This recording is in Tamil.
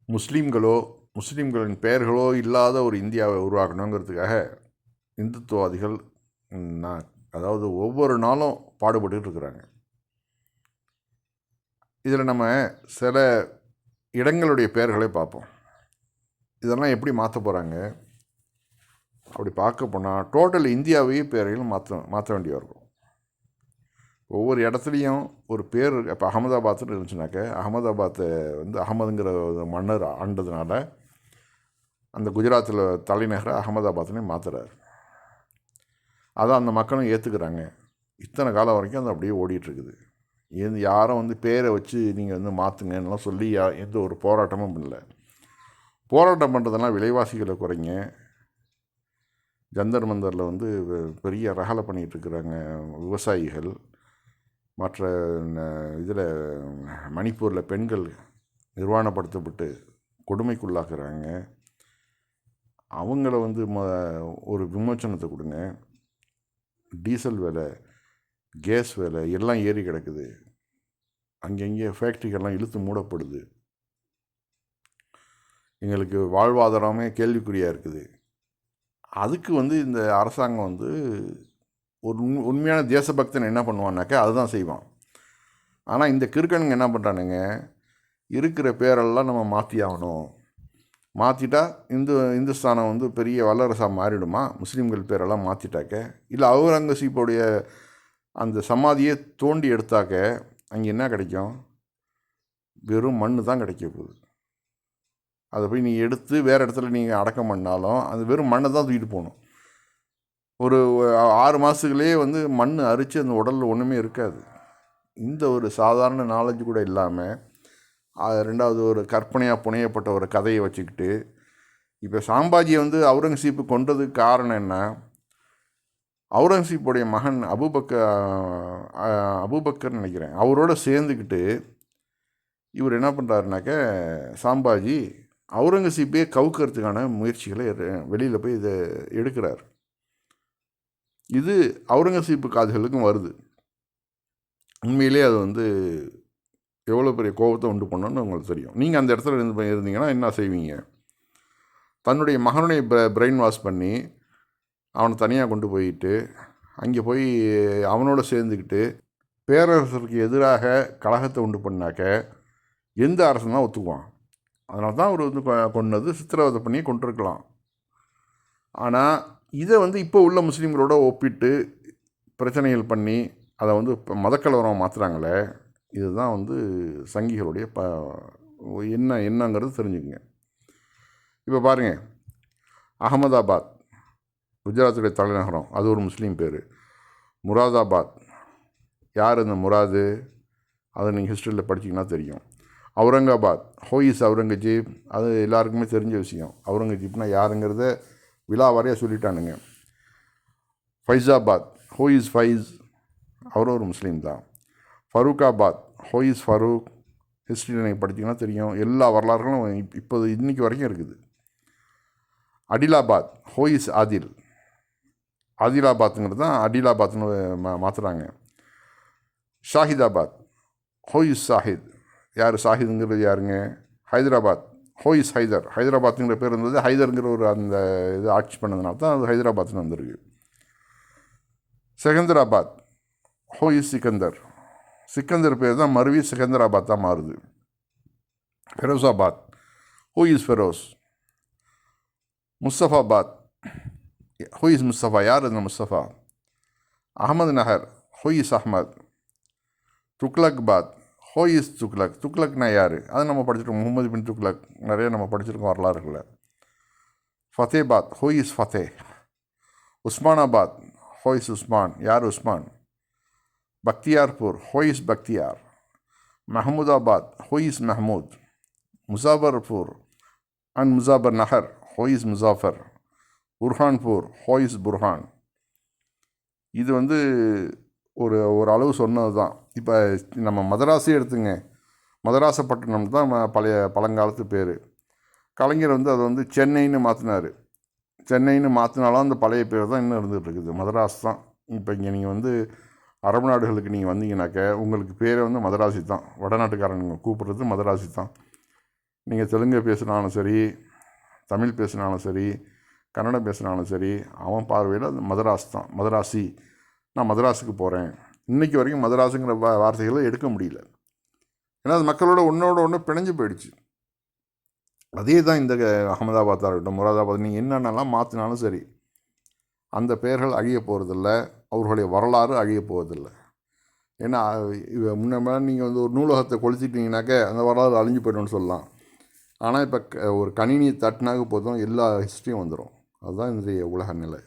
முஸ்லீம்களின் பெயர்களோ இல்லாத ஒரு இந்தியாவை உருவாக்கணுங்கிறதுக்காக இந்துத்துவாதிகள் நான் அதாவது ஒவ்வொரு நாளும் பாடுபட்டு இருக்கிறாங்க. இதில் நம்ம சில இடங்களுடைய பெயர்களை பார்ப்போம். இதெல்லாம் எப்படி மாற்ற போகிறாங்க? அப்படி பார்க்க போனால் டோட்டல் இந்தியாவையே பேரையும் மாற்ற வேண்டிய இருக்கும். ஒவ்வொரு இடத்துலையும் ஒரு பேர் இப்போ அகமதாபாத்னு இருந்துச்சுனாக்க அகமதாபாத்தை அகமதுங்கிற மன்னர் ஆண்டதுனால அந்த குஜராத்தில் தலைநகரை அகமதாபாத்னே மாற்றுறாரு. அதை அந்த மக்களும் ஏற்றுக்கிறாங்க. இத்தனை காலம் வரைக்கும் அது அப்படியே ஓடிட்டுருக்குது. யாரும் பேரை வச்சு நீங்கள் மாற்றுங்கன்னெலாம் சொல்லி எந்த ஒரு போராட்டமும் பண்ணல. போராட்டம் பண்ணுறதெல்லாம் விலைவாசிகளை குறைங்க, ஜந்தர் மந்தரில் பெரிய ரகலை பண்ணிகிட்ருக்குறாங்க விவசாயிகள். மற்ற இதில் மணிப்பூரில் பெண்கள் நிர்வாணப்படுத்தப்பட்டு கொடுமைக்குள்ளாக்குறாங்க. அவங்கள ஒரு விமோச்சனத்தை கொடுங்க. டீசல் விலை, கேஸ் விலை எல்லாம் ஏறி கிடக்குது. அங்கங்கே ஃபேக்ட்ரிகள்லாம் இழுத்து மூடப்படுது. எங்களுக்கு வாழ்வாதாரமே கேள்விக்குறியாக இருக்குது. அதுக்கு இந்த அரசாங்கம் ஒரு உண்மையான தேசபக்தன் என்ன பண்ணுவான்னாக்கா அதுதான் செய்வான். ஆனால் இந்த கிறுக்கனுங்க என்ன பண்ணுறானுங்க, இருக்கிற பேரெல்லாம் நம்ம மாற்றி ஆகணும், மாற்றிட்டா இந்துஸ்தானம் பெரிய வல்லரசாக மாறிடுமா முஸ்லீம்கள் பேரெல்லாம் மாற்றிட்டாக்க. இல்லை அவுரங்கசீப்போடைய அந்த சமாதியை தோண்டி எடுத்தாக்க அங்கே என்ன கிடைக்கும்? வெறும் மண் தான் கிடைக்க போகுது. அதை போய் நீங்கள் எடுத்து வேறு இடத்துல நீங்கள் அடக்கம் பண்ணாலும் அது வெறும் மண்ணை தான் தூக்கிட்டு போகணும். ஒரு 6 மாதத்துக்குள்ளேயே மண் அரித்து அந்த உடலில் ஒன்றுமே இருக்காது. இந்த ஒரு சாதாரண நாலேஜ் கூட இல்லாமல் ரெண்டாவது ஒரு கற்பனையாக புனையப்பட்ட ஒரு கதையை வச்சுக்கிட்டு இப்போ சாம்பாஜியை அவுரங்கசீப்பு கொன்றதுக்கு காரணம் என்ன? அவுரங்கசீப்புடைய மகன் அபுபக்கர்னு நினைக்கிறேன், அவரோட சேர்ந்துக்கிட்டு இவர் என்ன பண்ணுறாருனாக்க சாம்பாஜி அவுரங்கசீப்பே கவுக்கிறதுக்கான முயற்சிகளை வெளியில் போய் இதை எடுக்கிறார். இது அவுரங்கசீப்பு காதுகளுக்கும் வருது. உண்மையிலே அது எவ்வளோ பெரிய கோபத்தை உண்டு பண்ணணும்னு உங்களுக்கு தெரியும். நீங்கள் அந்த இடத்துல இருந்தீங்கன்னா என்ன செய்வீங்க? தன்னுடைய மகனுடைய பிரெயின் வாஷ் பண்ணி அவனை தனியாக கொண்டு போயிட்டு அங்கே போய் அவனோட சேர்ந்துக்கிட்டு பேரரசருக்கு எதிராக கலகத்தை உண்டு பண்ணாக்க எந்த அரசன் தான் ஒத்துக்குவான்? அதனால தான் அவர் கொன்னது, சித்திரவதை பண்ணி கொண்டிருக்கலாம். ஆனால் இதை இப்போ உள்ள முஸ்லீம்களோட ஒப்பிட்டு பிரச்சனைகள் பண்ணி அதை மதக்கலவரம் மாற்றுறாங்களே, இதுதான் சங்கிகளுடைய என்னங்கிறது தெரிஞ்சுக்குங்க. இப்போ பாருங்கள், அகமதாபாத் குஜராத்துடைய தலைநகரம், அது ஒரு முஸ்லீம் பேர். முராதாபாத், யார் இந்த முராது? அதை நீங்கள் ஹிஸ்ட்ரியில் படிச்சிங்கன்னா தெரியும். அவுரங்காபாத், ஹோயிஸ் அவுரங்கஜீப், அது எல்லாருக்குமே தெரிஞ்ச விஷயம். அவுரங்கஜீப்னா யாருங்கிறத விழாவாரியாக சொல்லிட்டானுங்க. ஃபைஸாபாத், ஹோயிஸ் ஃபைஸ், அவரும் ஒரு முஸ்லீம் தான். ஃபரூக்காபாத், ஹோயிஸ் ஃபரூக், ஹிஸ்ட்ரியில் நீங்கள் படிச்சிங்கன்னா தெரியும். எல்லா வரலாறுகளும் இப்போது இன்றைக்கி வரைக்கும் இருக்குது. அடிலாபாத், ஹோயிஸ் ஆதில், ஆதிலாபாத்துங்கிறது தான் அடிலாபாத்னு மாற்றுறாங்க. ஷாஹிதாபாத், ஹோயிஸ் சாஹித், யார் சாஹிதுங்கிறது யாருங்க? ஹைதராபாத், ஹோயிஸ் ஹைதர், ஹைதராபாத்துங்கிற பேர் இருந்தது, ஹைதருங்கிற ஒரு அந்த இது ஆட்சி பண்ணதுனால தான் அது ஹைதராபாத்னு வந்திருக்கு. செகந்தராபாத், ஹோயிஸ் சிக்கந்தர், சிக்கந்தர் பேர் தான் மருவி செகந்தராபாத் தான் மாறுது. ஃபெரோஸாபாத், ஹோயிஸ் ஃபெரோஸ். முஸ்தஃபாபாத், ஹோயிஸ் முஸ்தஃபா, யார் இந்த முஸ்தஃபா? அகமது நகர், ஹோயிஸ் அஹ்மத். துக்லக்பாத், ஹோயிஸ் துக்லக், துக்லக்னா யார்? அது நம்ம படிச்சிருக்கோம், முகமது பின் துக்லக், நிறைய நம்ம படிச்சிருக்கோம் வரலாறுகளில். ஃபத்தேபாத், ஹோயிஸ் ஃபத்தே. உஸ்மானாபாத், ஹோயிஸ் உஸ்மான், யார் உஸ்மான்? பக்தியார்பூர், ஹோயிஸ் பக்தியார். மஹமூதாபாத், ஹோயிஸ் மஹமூத். முசாஃபர்பூர் அண்ட் முசாஃபர் நகர், ஹோயிஸ் முசாஃபர். புர்ஹான்பூர், ஹோயிஸ் புர்ஹான். இது ஒரு ஒரு அளவு சொன்னது தான். இப்போ நம்ம மதராஸே எடுத்துங்க, மதராசப்பட்டினம் தான் பழங்காலத்து பேர். கலைஞர் அதை சென்னைன்னு மாற்றினார். சென்னைன்னு மாற்றினாலும் அந்த பழைய பேர் தான் இன்னும் இருந்துகிட்ருக்குது, மதராஸ் தான். இப்போ இங்கே நீங்கள் அரபு நாடுகளுக்கு நீங்கள் வந்தீங்கன்னாக்க உங்களுக்கு பேரை மதராசி தான். வடநாட்டுக்காரங்க கூப்பிட்றது மதராசி தான். நீங்கள் தெலுங்கு பேசுனாலும் சரி, தமிழ் பேசுனாலும் சரி, கன்னடம் பேசுனாலும் சரி, அவன் பார்வையில் அது மதராஸ் தான், மதராசி. நான் மதராஸுக்கு போகிறேன். இன்றைக்கி வரைக்கும் மதராஸுங்கிற வார்த்தைகளை எடுக்க முடியல. ஏன்னா அது மக்களோட ஒன்று பிணைஞ்சு போயிடுச்சு. அதே தான் இந்த அகமதாபாத்தாக இருக்கட்டும், முராதாபாத், நீங்கள் என்னென்னலாம் மாற்றினாலும் சரி, அந்த பெயர்கள் அழிய போகிறதில்ல, அவர்களுடைய வரலாறு அழிய போவதில்லை. ஏன்னா முன்ன நீங்கள் ஒரு நூலகத்தை கொளுத்திட்டிங்கனாக்க அந்த வரலாறு அழிஞ்சு போய்டும்னு சொல்லலாம். ஆனால் இப்போ ஒரு கணினி தட்டினாக்க போதும் எல்லா ஹிஸ்ட்ரியும் வந்துடும். அதுதான் இன்றைய உலக நிலை.